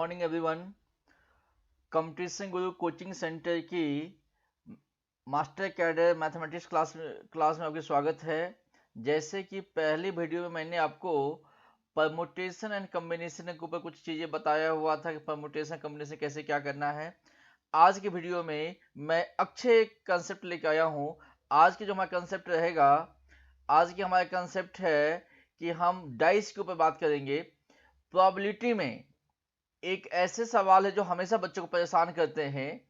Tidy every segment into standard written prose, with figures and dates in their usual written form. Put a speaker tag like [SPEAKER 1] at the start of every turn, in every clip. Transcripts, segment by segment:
[SPEAKER 1] Morning everyone. Competition गुरु coaching centre की master cadre mathematics class में आपका स्वागत है। जैसे कि पहली वीडियो में मैंने आपको परमुटेशन एंड कॉम्बिनेशन के ऊपर कुछ चीज़ें बताया हुआ था कि परमुटेशन कॉम्बिनेशन कैसे क्या करना है। आज की वीडियो में मैं अच्छे कंसेप्ट लेके आया हूँ। आज की जो हमारा कंसेप्ट रहेगा, आज की हमारा कंसेप्ट है कि हम डाइस के ऊपर बात करेंगे। प्रोबेबिलिटी में एक ऐसे सवाल है जो हमेशा बच्चों को परेशान करते हैं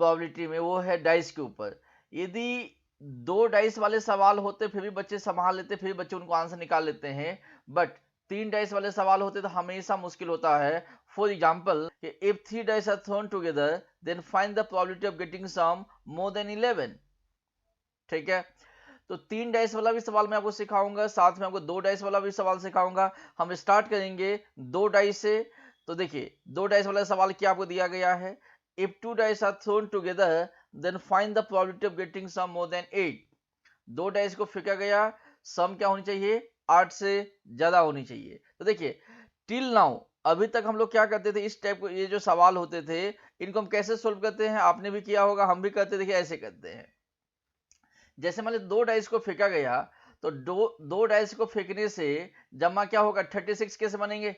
[SPEAKER 1] प्रोबेबिलिटी में, वो है डाइस के ऊपर। यदि दो डाइस वाले सवाल होते फिर भी बच्चे संभाल लेते, फिर बच्चे उनको आंसर निकाल लेते हैं, बट तीन डाइस वाले सवाल होते तो हमेशा मुश्किल होता है। For example, if three dice are thrown together then find the probability of getting sum more than 11। ठीक है, तो तीन डाइस वाला भी सवाल मैं आपको सिखाऊंगा, साथ में आपको दो डाइस वाला भी सवाल सिखाऊंगा। हम स्टार्ट करेंगे दो डाइस से। तो देखिए, दो डाइस वाला सवाल क्या आपको दिया गया है, if two dice are thrown together then find the probability of getting sum more than 8। दो डाइस को फेंका गया, सम क्या होनी चाहिए, 8 से ज्यादा होनी चाहिए। तो देखिए, टिल नाउ अभी तक हम लोग क्या करते थे, इस टाइप को ये जो सवाल होते थे इनको हम कैसे सोल्व करते हैं, आपने भी किया होगा, हम भी करते, देखिए ऐसे करते हैं। जैसे मान लीजिए दो डाइस को फेंका गया, तो दो डाइस को फेंकने से जमा क्या होगा, 36 केस बनेंगे।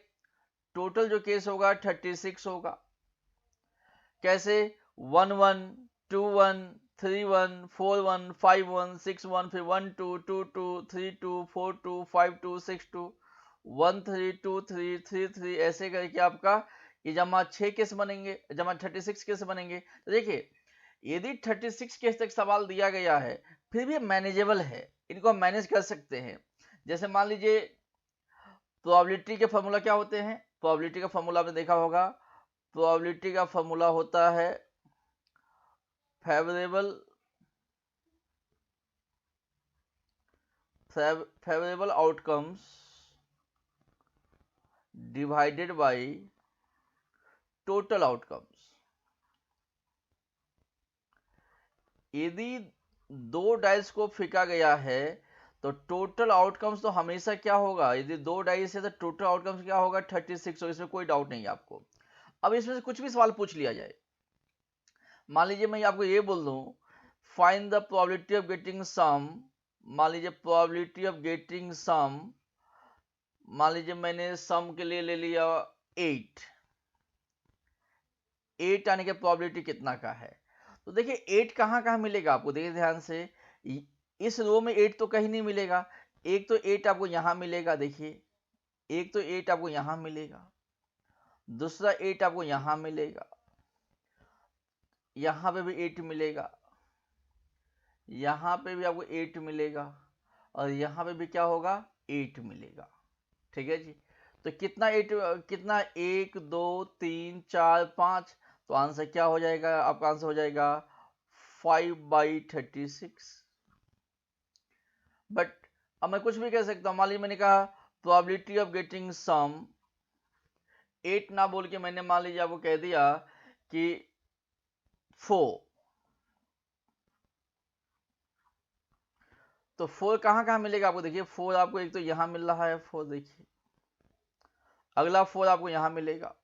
[SPEAKER 1] टोटल जो केस होगा 36 होगा। कैसे, 1 1 2 1 3 1 4 1 5 1 6 1, फिर 1 2 2 2 3 2 4 2 5 2 6 2 1 3 2 3 3 3, ऐसे करके आपका ये जमा 6 केस बनेंगे, जमा 36 केस बनेंगे। तो देखिए, यदि 36 केस तक सवाल दिया गया है फिर भी मैनेजेबल है, इनको हम मैनेज कर सकते हैं। जैसे मान लीजिए प्रोबेबिलिटी के फॉर्मूला क्या होते हैं, प्रोबेबिलिटी का फॉर्मूला आपने देखा होगा। प्रोबेबिलिटी का फॉर्मूला होता है favourable outcomes divided by total outcomes. यदि दो डाइस को फेंका गया है तो टोटल आउटकम्स तो हमेशा क्या होगा, यदि दो डाइस है तो टोटल आउटकम्स क्या होगा, 36 हो, इसमें कोई डाउट नहीं है आपको। अब इसमें से कुछ भी सवाल पूछ लिया जाए, मान लीजिए मैं आपको ये बोल दूं find the probability of getting sum, मान लीजिए प्रोबेबिलिटी ऑफ गेटिंग सम, मान लीजिए मैंने सम के लिए ले लिया 8 आने के प्रोबेबिलिटी कितना का है। तो देखिए 8 कहाँ कहाँ मिलेगा आपको, देखिए ध्यान से, इस रो में 8 तो कहीं नहीं मिलेगा। एक तो 8 आपको यहां मिलेगा, देखिए एक तो 8 आपको यहां मिलेगा, दूसरा 8 आपको यहां मिलेगा, यहां पे भी 8 मिलेगा, यहां पे भी आपको 8 मिलेगा, और यहां पे भी क्या होगा, 8 मिलेगा। ठीक है जी, तो कितना 8, कितना 1 2 3 4 5, तो आंसर क्या हो जाएगा, आपका आंसर हो जाएगा 5/36। बट अब मैं कुछ भी कह सकता हूं, मान लीजिए मैंने कहा प्रोबेबिलिटी ऑफ गेटिंग सम 8 ना बोल के मैंने मान लीजिए आपको कह दिया कि 4, तो 4 कहां कहां मिलेगा आपको, देखिए 4 आपको एक तो यहां मिल रहा है 4, देखिए अगला 4 आपको यहां मिलेगा,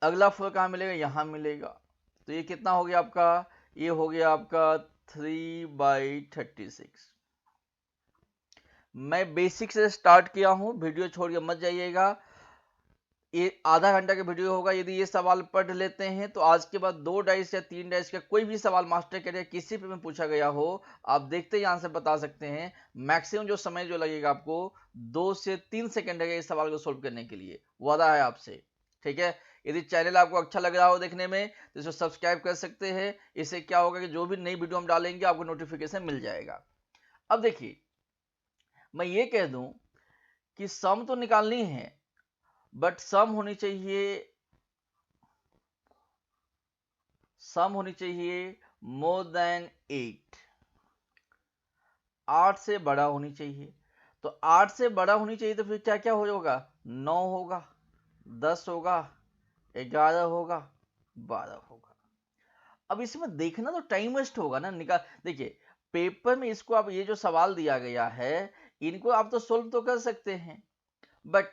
[SPEAKER 1] अगला 4 कहां मिलेगा, यहां मिलेगा। तो ये कितना हो गया आपका, ये हो गया आपका 3/36। मैं बेसिक से स्टार्ट किया हूं, वीडियो छोड़ के मत जाइएगा। ये आधा घंटा का वीडियो होगा। यदि ये सवाल पढ़ लेते हैं तो आज के बाद दो डाइस या तीन डाइस का कोई भी सवाल मास्टर कैडर किसी पे में पूछा गया हो, आप देखते ही आंसर बता सकते हैं। मैक्सिमम जो समय जो लगेगा आपको 2 से 3 सेकंड लगेगा इस सवाल को सोल्व करने के लिए, वादा है आपसे। ठीक है, यदि चैनल आपको अच्छा लग रहा हो देखने में तो इसे सब्सक्राइब कर सकते हैं। इससे क्या होगा कि जो भी नई वीडियो हम डालेंगे आपको नोटिफिकेशन मिल जाएगा। अब देखिए, मैं ये कह दूं कि सम तो निकालनी है, बट सम होनी चाहिए मोर देन 8, 8 से बड़ा होनी चाहिए। तो 8 से बड़ा होनी चाहिए तो फिर क्या क्या होगा, 9 होगा, 10 होगा, 11 होगा, 12 होगा। अब इसमें देखना तो टाइम वेस्ट होगा ना, निकाल, देखिए पेपर में इसको आप, ये जो सवाल दिया गया है इनको आप तो सोल्व तो कर सकते हैं, बट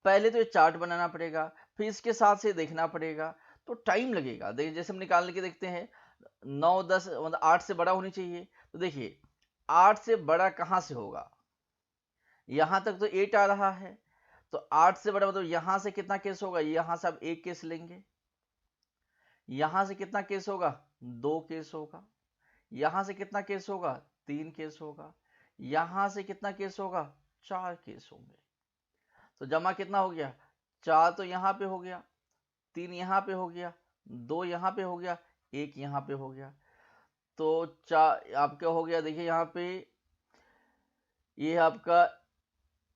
[SPEAKER 1] पहले तो ये चार्ट बनाना पड़ेगा, फिर इसके साथ से देखना पड़ेगा, तो टाइम लगेगा। देखिए जैसे हम निकाल के देखते हैं 9 10 मतलब 8 से बड़ा होनी चाहिए, तो देखिए 8 से बड़ा कहाँ से होगा, यहां तक तो 8 आ रहा है, तो 8 से बड़ा मतलब यहां से कितना केस होगा, यहां से आप एक केस लेंगे, यहां से कितना केस होगा, 2 केस होगा, यहां से कितना केस होगा, 3 केस होगा, यहां से कितना केस होगा, 4 केस होंगे। तो जमा कितना हो गया, 4 तो यहां पे हो गया, 3 यहां पे हो गया, 2 यहां पे हो गया, 1 यहां पे हो गया, तो 4 आपका हो गया। देखिए यहाँ पे ये आपका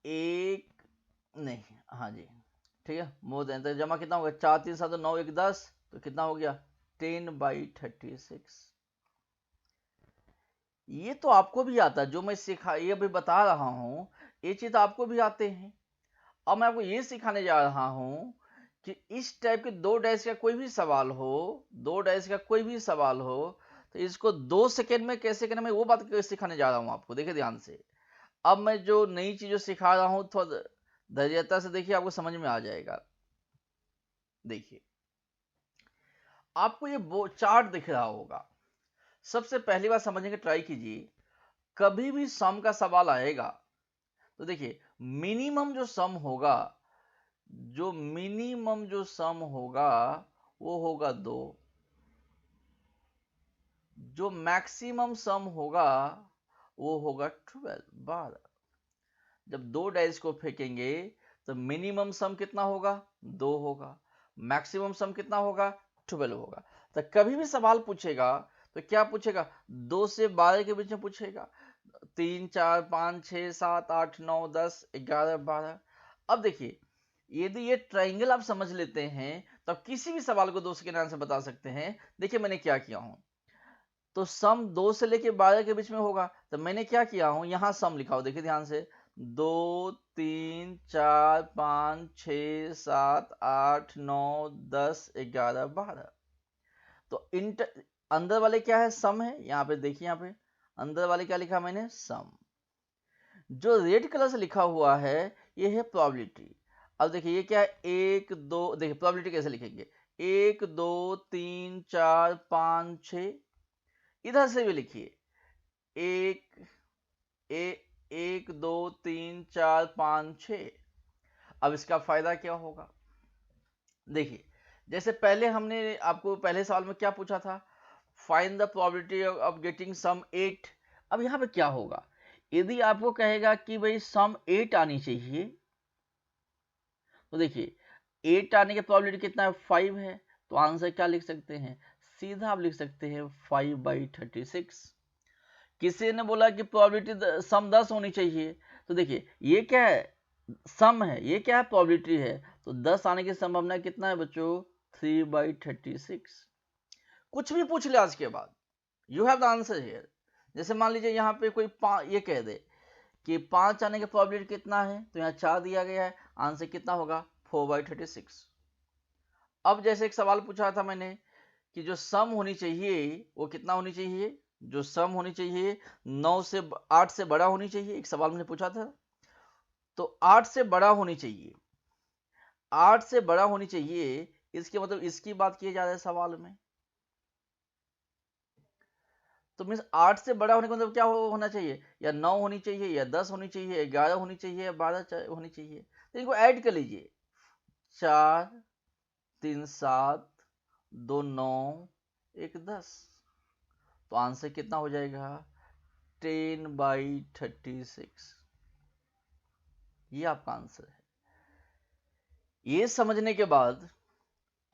[SPEAKER 1] एक नहीं, हाँ जी ठीक है, मोर देन, तो जमा कितना होगा, 4 3 7 9 1 10, तो कितना हो गया 10/36। ये तो आपको भी आता है, जो मैं सिखा ये अभी बता रहा हूं, ये चीज आपको भी आते हैं। अब मैं आपको ये सिखाने जा रहा हूं कि इस टाइप के 2 डैश का कोई भी सवाल हो, 2 डैश का कोई भी सवाल हो, तो इसको 2 सेकेंड में कैसे करना, मैं वो बात सिखाने जा रहा हूं आपको। देखिए ध्यान से, अब मैं जो नई चीजें सिखा रहा हूं थोड़ा धैर्यता से देखिए, आपको समझ में आ जाएगा। देखिए आपको ये चार्ट दिख रहा होगा, सबसे पहली बार समझने की ट्राई कीजिए, कभी भी सम का सवाल आएगा तो देखिए मिनिमम जो सम होगा, जो मिनिमम जो सम होगा वो होगा 2, जो मैक्सिमम सम होगा वो होगा 12। जब 2 डाइस को फेंकेंगे तो मिनिमम सम कितना होगा, 2 होगा, मैक्सिमम सम कितना होगा, 12 होगा। तो कभी भी सवाल पूछेगा तो क्या पूछेगा, 2 से 12 के बीच में पूछेगा, 3 4 5 6 7 8 9 10 11 12। अब देखिए यदि ये ट्राइंगल आप समझ लेते हैं तो आप किसी भी सवाल को 2 सेकंड आंसर बता सकते हैं। देखिए मैंने क्या किया हूं, तो सम 2 से लेके 12 के बीच में होगा, तो मैंने क्या किया हूं, यहां सम लिखा हो, देखिए ध्यान से, 2 3 4 5 6 7 8 9 10 11 12। तो अंदर वाले क्या है, सम है, यहां पे देखिए, यहां पे अंदर वाले क्या लिखा मैंने, सम। जो रेड कलर से लिखा हुआ है ये है प्रोबेबिलिटी। अब देखिए ये क्या है, 1 2, देखिए प्रोबेबिलिटी कैसे लिखेंगे, 1 2 3 4 5 6, इधर से भी लिखिए, एक एक 2 3 4 5 6। अब इसका फायदा क्या होगा, देखिए जैसे पहले हमने आपको पहले सवाल में क्या पूछा था, find the probability of getting sum 8। अब यहां पे क्या होगा, यदि आपको कहेगा कि भाई सम 8 आनी चाहिए, तो देखिए 8 आने की प्रोबेबिलिटी कितना है, 5 है, तो आंसर क्या लिख सकते हैं, सीधा आप लिख सकते हैं 5/36। किसी ने बोला कि प्रोबेबिलिटी सम 10 होनी चाहिए, तो देखिए ये क्या है, सम है, ये क्या है, प्रोबेबिलिटी है, तो 10 आने की संभावना कितना है बच्चों, 3/36। कुछ भी पूछ ले आज के बाद, you have the answer here. जैसे मान लीजिए यहाँ पे कोई ये कह दे कि 5 आने का प्रोबेबिलिटी कितना है, तो यहाँ 4 दिया गया है, आंसर कितना होगा, 4/36। अब जैसे एक सवाल पूछा था मैंने कि जो सम होनी चाहिए वो कितना होनी चाहिए, जो सम होनी चाहिए 9 से 8 से बड़ा होनी चाहिए, एक सवाल मैंने पूछा था, तो 8 से बड़ा होनी चाहिए, 8 से बड़ा होनी चाहिए, इसके मतलब इसकी बात की जा रही है सवाल में। तो मीन्स 8 से बड़ा होने का मतलब क्या होना चाहिए, या 9 होनी चाहिए, या 10 होनी चाहिए, 11 होनी चाहिए, या 12 होनी चाहिए। तो इनको ऐड कर लीजिए, 4 3 7 2 9 1 10, तो आंसर कितना हो जाएगा, 10/36। ये आपका आंसर है। ये समझने के बाद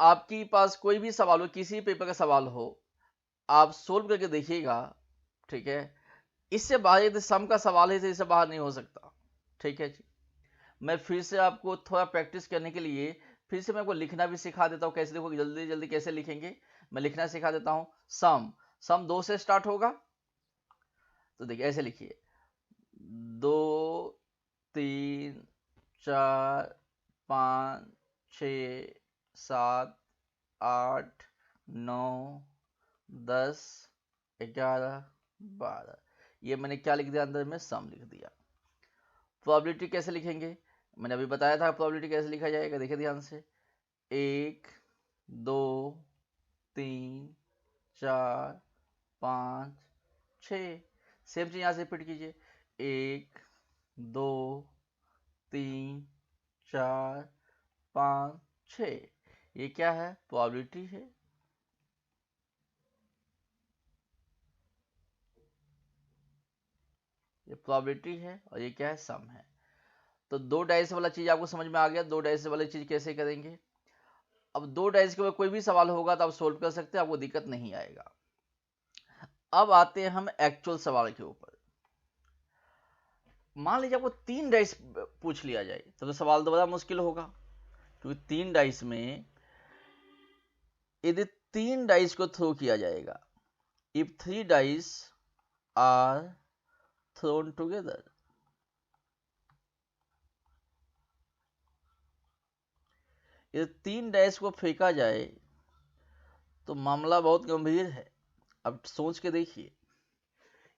[SPEAKER 1] आपके पास कोई भी सवाल हो, किसी पेपर का सवाल हो, आप सोल्व करके देखिएगा, ठीक है। इससे बाहर यदि सम का सवाल है तो इससे बाहर नहीं हो सकता, ठीक है जी। मैं फिर से आपको थोड़ा प्रैक्टिस करने के लिए फिर से मैं आपको लिखना भी सिखा देता हूँ, कैसे देखो जल्दी जल्दी कैसे लिखेंगे, मैं लिखना सिखा देता हूँ। सम सम 2 से स्टार्ट होगा, तो देखिए ऐसे लिखिए, 2 3 4 5 6 7 8 9 10 11 12। ये मैंने क्या लिख दिया, अंदर में सम लिख दिया। प्रोबेबिलिटी कैसे लिखेंगे, मैंने अभी बताया था प्रोबेबिलिटी कैसे लिखा जाएगा, देखिए ध्यान से। 1 2 3 4 5 6। सेम चीज यहां से रिपीट कीजिए। 1 2 3 4 5 6। ये क्या है? प्रोबेबिलिटी है। ये प्रोबेबिलिटी है और ये क्या है? सम है। तो 2 डाइस वाला चीज आपको समझ में आ गया। 2 डाइस वाली चीज कैसे करेंगे? अब 2 डाइस के ऊपर कोई भी सवाल होगा तो आप सोल्व कर सकते हैं, आपको दिक्कत नहीं आएगा। अब आते हैं हम एक्चुअल सवाल के ऊपर। मान लीजिए आपको 3 डाइस पूछ लिया जाए तो सवाल दोबारा मुश्किल होगा, क्योंकि 3 डाइस में यदि 3 डाइस को थ्रो किया जाएगा, if 3 dice are thrown together, यदि 3 डाइस को फेंका जाए तो मामला बहुत गंभीर है। अब सोच के देखिए,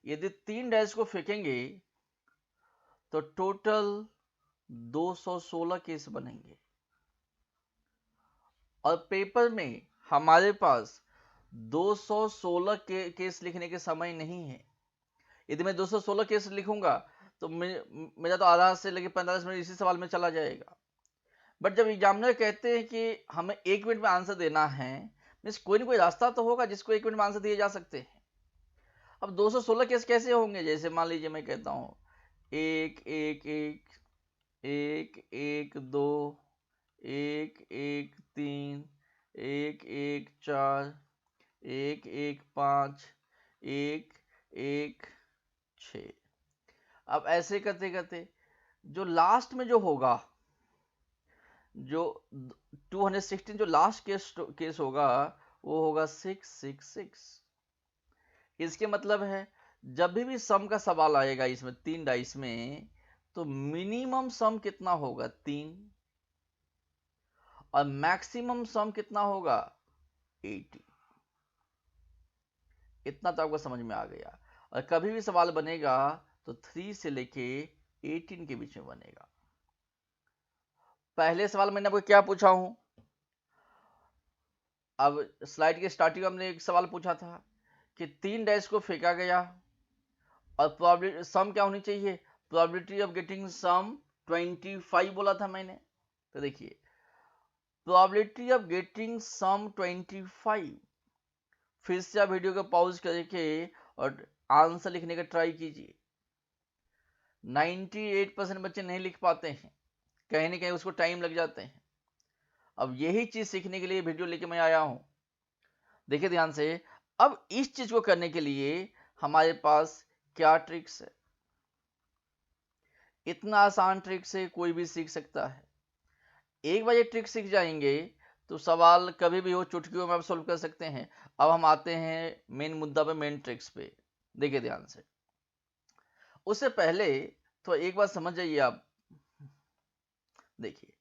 [SPEAKER 1] यदि 3 डाइस को फेंकेंगे तो टोटल 216 केस बनेंगे, और पेपर में हमारे पास 216 केस लिखने के समय नहीं है। यदि मैं 216 केस लिखूंगा तो मेरा तो आधा से लेकर 45 मिनट इसी सवाल में चला जाएगा। बट जब एग्जामिनर कहते हैं कि हमें 1 मिनट में आंसर देना है, मीन्स कोई ना कोई रास्ता तो होगा जिसको 1 मिनट में आंसर दिए जा सकते हैं। अब 216 केस कैसे होंगे? जैसे मान लीजिए मैं कहता हूं 1 1 1 1 1 2 1 1 3 1 1 4 1 1 5 1 1 6। अब ऐसे करते करते जो लास्ट में जो होगा, जो 216 जो लास्ट केस होगा वो होगा 666। इसके मतलब है जब भी सम का सवाल आएगा इसमें 3 डाइस में, तो मिनिमम सम कितना होगा? 3। और मैक्सिमम सम कितना होगा? 80। इतना तो आपको समझ में आ गया। और कभी भी सवाल बनेगा तो 3 से लेके 18 के बीच में बनेगा। पहले सवाल मैंने आपको क्या पूछा हूं? अब स्लाइड के स्टार्टिंग में हमने एक सवाल पूछा था कि 3 डैश को फेंका गया और प्रोबेबिलिटी सम क्या होनी चाहिए? प्रोबेबिलिटी ऑफ गेटिंग सम 25 बोला था मैंने। तो देखिए, प्रोबेबिलिटी ऑफ गेटिंग सम 25। फिर से आप वीडियो को पॉज करके और आंसर लिखने का ट्राई कीजिए। 98% बच्चे नहीं लिख पाते हैं, कहीं ना कहीं उसको टाइम लग जाते हैं। अब यही चीज सीखने के लिए वीडियो लेके मैं आया हूं। देखिए ध्यान से। अब इस चीज को करने के लिए हमारे पास क्या ट्रिक्स है? इतना आसान ट्रिक से कोई भी सीख सकता है। एक बार ये ट्रिक सीख जाएंगे तो सवाल कभी भी हो चुटकियों में आप सोल्व कर सकते हैं। अब हम आते हैं मेन मुद्दा पे, मेन ट्रिक्स पे। देखिए ध्यान से। उससे पहले तो एक बात समझ जाइए आप। देखिए,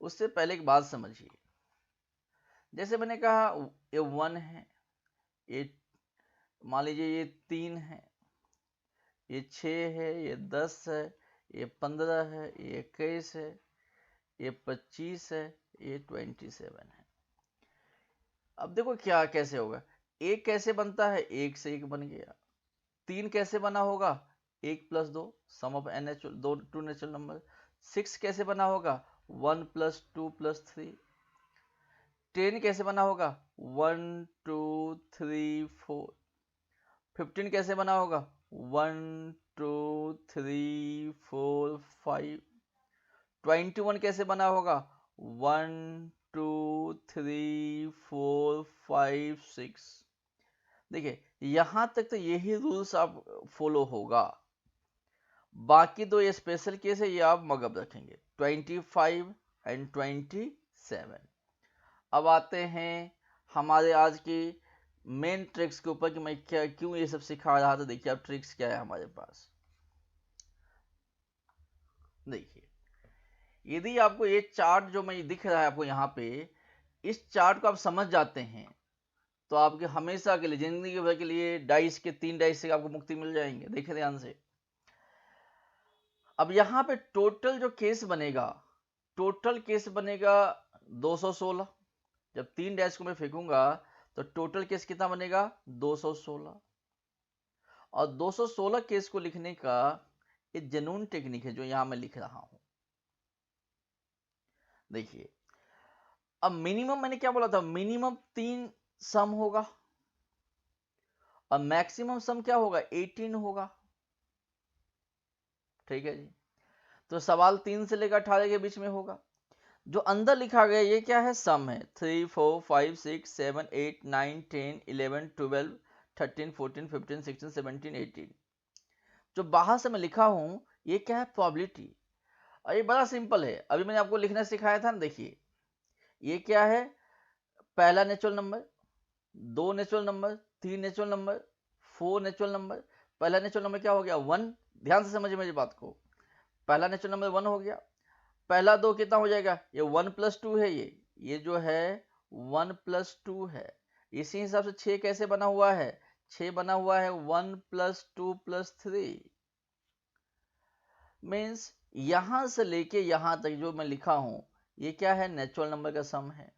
[SPEAKER 1] उससे पहले एक बात समझिए। जैसे मैंने कहा ये 1 है, ये मान लीजिए ये 3 है, ये 6 है, ये 10 है, ये 15 है, ये 21 है, ये 25 है, ये 27 है। अब देखो क्या कैसे होगा। एक कैसे बनता है? एक से एक बन गया। 3 कैसे बना होगा? 1 प्लस 2, सम ऑफ n दो टू नेचुरल नंबर। 6 कैसे बना होगा? 1 प्लस 2 प्लस 3। 10 कैसे बना होगा? 1 2 3 4। 15 कैसे बना होगा? 1 2 3 4 5। 21 कैसे बना होगा? 1 2 3 4 5 6। देखिए, यहां तक तो यही रूल्स आप फॉलो होगा। बाकी दो स्पेशल केस है, ये आप मगब रखेंगे, 25 एंड 27। अब आते हैं हमारे आज की मेन ट्रिक्स के ऊपर कि मैं क्या क्यों ये सब सिखा रहा था। देखिए अब ट्रिक्स क्या है हमारे पास। देखिए, यदि आपको ये चार्ट जो मैं दिख रहा है आपको यहाँ पे, इस चार्ट को आप समझ जाते हैं तो आपके हमेशा के लिए, जिंदगी भर के लिए डाइस के 3 डाइस से आपको मुक्ति मिल जाएंगे। देखिए ध्यान से। अब यहाँ पे टोटल जो केस बनेगा, टोटल केस बनेगा 216। जब 3 डैश को मैं फेंकूंगा तो टोटल केस कितना बनेगा 216। और 216 केस को लिखने का ये जनून टेक्निक है जो यहां मैं लिख रहा हूं। देखिए अब मिनिमम मैंने क्या बोला था, मिनिमम 3 सम होगा और मैक्सिमम सम क्या होगा 18 होगा। ठीक है जी, तो सवाल 3 से लेकर 18 के बीच में होगा। जो अंदर लिखा गया ये क्या है, सम है। 3 4 5 6 7 8 9 10 11 12 13 14 15 16 17 18। जो बाहर से मैं लिखा हूं ये क्या है, प्रोबेबिलिटी। और ये बड़ा सिंपल है, अभी मैंने आपको लिखना सिखाया था ना। देखिए ये क्या है, पहला natural number, 2 natural number, 3 natural number, 4 natural number. पहला नेचुरल नंबर क्या हो गया 1, ध्यान से समझिए मेरी बात को। पहला नेचुरल नंबर 1 हो गया, पहला 2 कितना हो जाएगा, ये 1 + 2 है, ये जो है 1 + 2 है। इसी हिसाब से 6 कैसे बना हुआ है, 6 बना हुआ है 1 + 2 + 3। मीन्स यहां से लेके यहां तक जो मैं लिखा हूं ये क्या है, नेचुरल नंबर का सम है।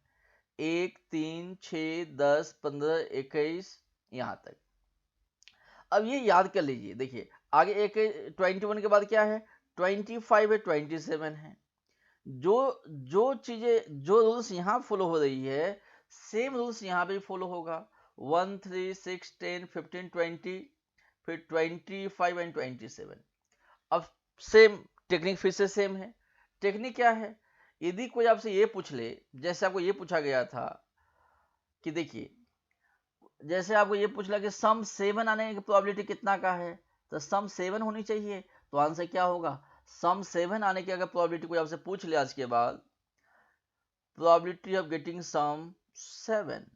[SPEAKER 1] 1 3 6 10 15 21 यहां तक। अब ये याद कर लीजिए। देखिए आगे एक 21 के बाद क्या है, 25 है, 27 है। जो जो चीजें, जो रूल्स यहां फॉलो हो रही है सेम रूल्स यहां पे फॉलो होगा। 1 3 6 10 15 20, फिर 25 एंड 27। अब सेम टेक्निक फिर से सेम है। टेक्निक क्या है, यदि कोई आपसे ये पूछ ले, जैसे आपको ये पूछा गया था कि देखिए, जैसे आपको ये पूछ ला कि सम 7 आने की प्रोबेबिलिटी कितना का है, तो सम 7 होनी चाहिए। तो आंसर क्या होगा, सम 7 आने की अगर प्रोबेबिलिटी कोई आपसे पूछ ले आज के बाद, प्रोबेबिलिटी ऑफ गेटिंग सम 7।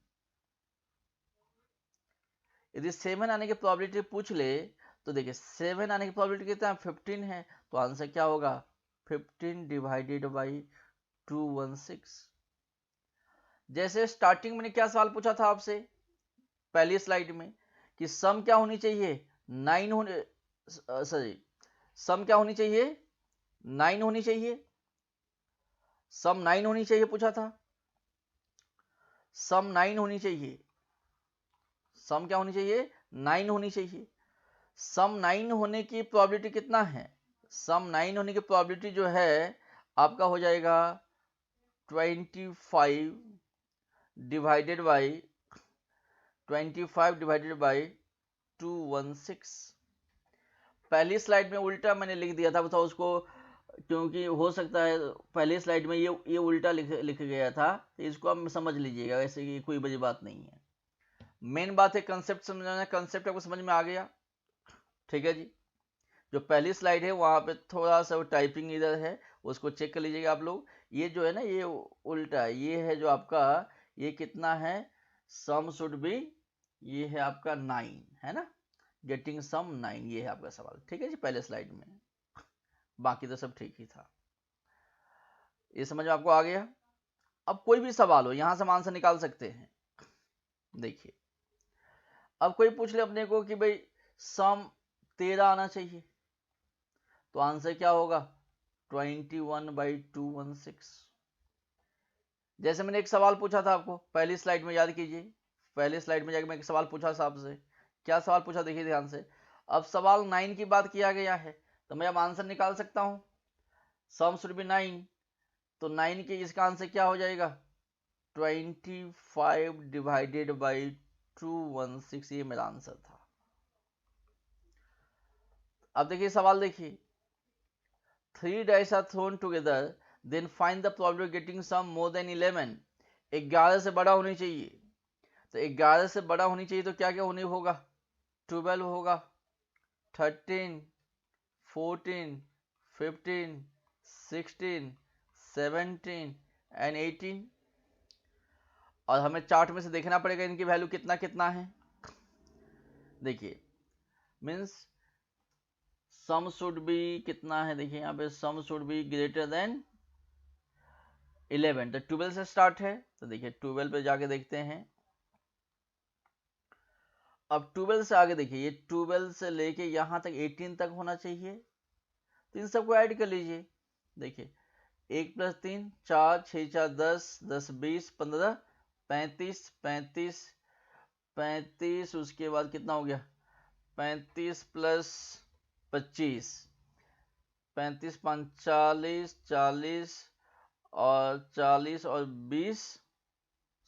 [SPEAKER 1] यदि 7 आने की प्रोबेबिलिटी पूछ ले तो देखिए 7 आने की प्रोबेबिलिटी कितना है, 15 है। तो आंसर क्या होगा, 15 डिवाइडेड बाई 216। जैसे स्टार्टिंग में क्या सवाल पूछा था आपसे पहली स्लाइड में कि सम क्या होनी चाहिए, 9 होने, सॉरी, सम क्या होनी चाहिए, 9 होनी चाहिए। सम 9 होनी चाहिए पूछा था, सम 9 होनी चाहिए। सम क्या होनी चाहिए, 9 होनी चाहिए। सम 9 होने की प्रोबेबिलिटी कितना है, सम 9 होने की प्रोबेबिलिटी जो है आपका हो जाएगा 25 डिवाइडेड बाई 216। पहली स्लाइड में उल्टा मैंने लिख दिया था उसको, क्योंकि हो सकता है पहली स्लाइड में ये उल्टा लिख गया था, तो इसको आप समझ लीजिएगा, वैसे कि कोई बड़ी बात नहीं है। मेन बात है कंसेप्ट समझना, कंसेप्ट आपको समझ में आ गया। ठीक है जी, जो पहली स्लाइड है वहां पे थोड़ा सा टाइपिंग इधर है, उसको चेक कर लीजिएगा आप लोग। ये जो है ना ये उल्टा है, ये है जो आपका, ये कितना है, सम शुड बी, ये है आपका 9 है ना, गेटिंग सम 9, ये है आपका सवाल। ठीक है जी, पहले स्लाइड में, बाकी तो सब ठीक ही था। ये समझ में आपको आ गया। अब कोई भी सवाल हो यहां से हम आंसर निकाल सकते हैं। देखिए अब कोई पूछ ले अपने को कि भाई सम 13 आना चाहिए, तो आंसर क्या होगा 21/216। जैसे मैंने एक सवाल पूछा था आपको पहली स्लाइड में, याद कीजिए, पहली स्लाइड में जाकर मैं एक सवाल पूछा था आपसे। क्या सवाल पूछा देखिए ध्यान से। अब सवाल 9 की बात किया गया है, तो मैं अब आंसर निकाल सकता हूं, सम शुड बी 9। तो 9 के इसका आंसर क्या हो जाएगा 25 डिवाइडेड बाई 216, ये मेरा आंसर था। अब देखिए सवाल देखिए, 3 dice are thrown together, then find the probability of getting sum more than 11। 11 से बड़ा होनी चाहिए, तो 11 से बड़ा होनी चाहिए तो क्या क्या होने होगा, 12 होगा, 13 14 15 16 17 एंड 18। और हमें चार्ट में से देखना पड़ेगा इनकी वैल्यू कितना कितना है। देखिए मीन्स सम शुड बी कितना है, देखिए यहाँ पे sum should be greater than 11, तो 12 से स्टार्ट है, तो देखिए 12 पे जाके देखते हैं। अब 12 से आगे देखिए, ये 12 से लेके यहां तक 18 तक होना चाहिए, तो इन सबको ऐड कर लीजिए। देखिए 1 + 3 4, 6 4 10, 10 20 15 35 35 35, उसके बाद कितना हो गया 35 + 25 35 5 40 40 और 40 और 20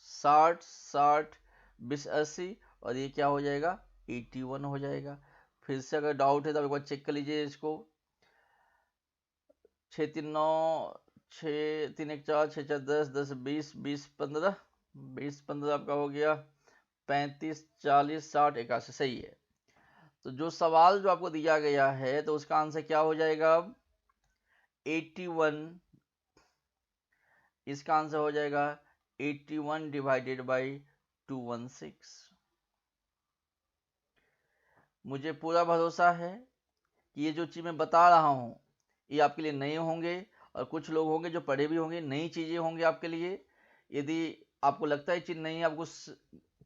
[SPEAKER 1] 60 60 20 80 और ये क्या हो जाएगा 81 हो जाएगा। फिर से अगर डाउट है तो एक बार चेक कर लीजिए इसको। 6 3 9 6 3 1 4 6 4 10 10 20 20 15 20 15 आपका हो गया 35 40 60 81 सही है। तो जो सवाल जो आपको दिया गया है तो उसका आंसर क्या हो जाएगा अब 81। इसका आंसर हो जाएगा 81 डिवाइडेड बाई 216। मुझे पूरा भरोसा है कि ये जो चीज़ मैं बता रहा हूँ ये आपके लिए नए होंगे और कुछ लोग होंगे जो पढ़े भी होंगे, नई चीज़ें होंगी आपके लिए। यदि आपको लगता है चीज़ नहीं, आपको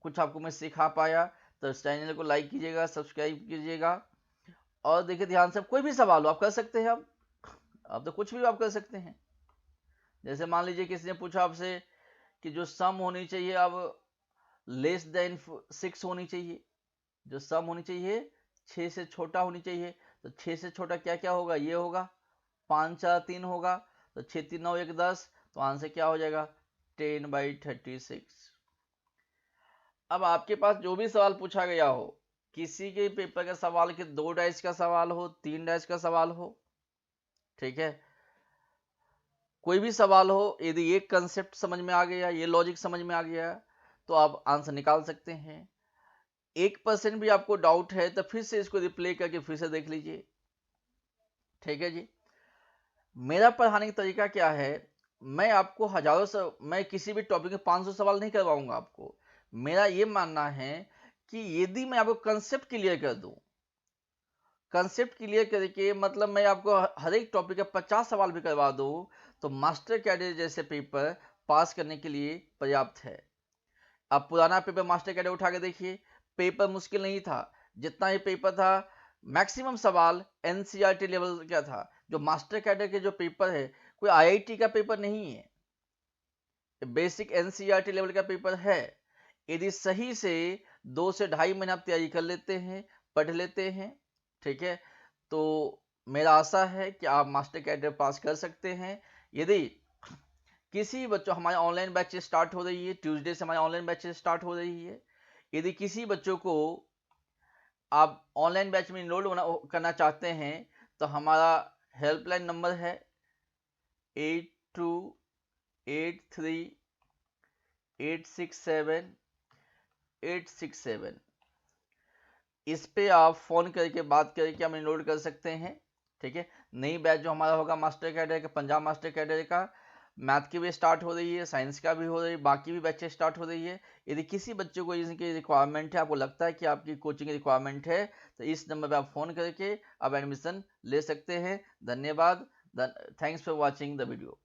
[SPEAKER 1] कुछ आपको मैं सिखा पाया तो इस चैनल को लाइक कीजिएगा, सब्सक्राइब कीजिएगा। और देखिए ध्यान से, कोई भी सवाल हो आप कर सकते हैं। अब तो कुछ भी आप कर सकते हैं। जैसे मान लीजिए किसी ने पूछा आपसे कि जो सम होनी चाहिए अब लेस देन 6 होनी चाहिए, जो सम होनी चाहिए 6 से छोटा होनी चाहिए, तो 6 से छोटा क्या क्या होगा, ये होगा 5 4 3 होगा, तो 6 3 9 1 10, तो आंसर क्या हो जाएगा 10/36। अब आपके पास जो भी सवाल पूछा गया हो, किसी के पेपर का सवाल के 2 डैश का सवाल हो, 3 डैश का सवाल हो, ठीक है, कोई भी सवाल हो, यदि ये कंसेप्ट समझ में आ गया, ये लॉजिक समझ में आ गया, तो आप आंसर निकाल सकते हैं। 1% भी आपको डाउट है तो फिर से इसको रिप्ले करके फिर से देख लीजिए। ठीक है जी। मेरा पढ़ाने का तरीका क्या है, मैं आपको मैं किसी भी टॉपिक में 500 सवाल नहीं करवाऊंगा आपको। मेरा ये मानना है कि यदि मैं आपको कंसेप्ट क्लियर कर दूं, कंसेप्ट क्लियर करके मतलब मैं आपको हर एक टॉपिक का 50 सवाल भी करवा दूं, तो मास्टर कैडर जैसे पेपर पास करने के लिए पर्याप्त है। अब पुराना पेपर मास्टर कैडर उठा के देखिए, पेपर मुश्किल नहीं था। जितना ये पेपर था मैक्सिमम सवाल एनसीईआरटी लेवल का था। जो मास्टर कैडर के जो पेपर है कोई आईआईटी का पेपर नहीं है, बेसिक एनसीईआरटी लेवल का पेपर है। यदि सही से 2 से 2.5 महीने आप तैयारी कर लेते हैं, पढ़ लेते हैं, ठीक है, तो मेरा आशा है कि आप मास्टर कैडर पास कर सकते हैं। यदि किसी बच्चों, हमारे ऑनलाइन बैच स्टार्ट हो रही है, ट्यूसडे से हमारे ऑनलाइन बैच स्टार्ट हो रही है। यदि किसी बच्चों को आप ऑनलाइन बैच में इनरोल करना चाहते हैं तो हमारा हेल्पलाइन नंबर है 8283867867। इस पे आप फोन करके बात करके हम इनरोल कर सकते हैं। ठीक है, नई बैच जो हमारा होगा मास्टर कैडर का, पंजाब मास्टर कैडर का, मैथ की भी स्टार्ट हो रही है, साइंस का भी हो रही है, बाकी भी बैचेस स्टार्ट हो रही है। यदि किसी बच्चे को इसकी रिक्वायरमेंट है, आपको लगता है कि आपकी कोचिंग रिक्वायरमेंट है, तो इस नंबर पे आप फोन करके आप एडमिशन ले सकते हैं। धन्यवाद। Thanks for watching the video.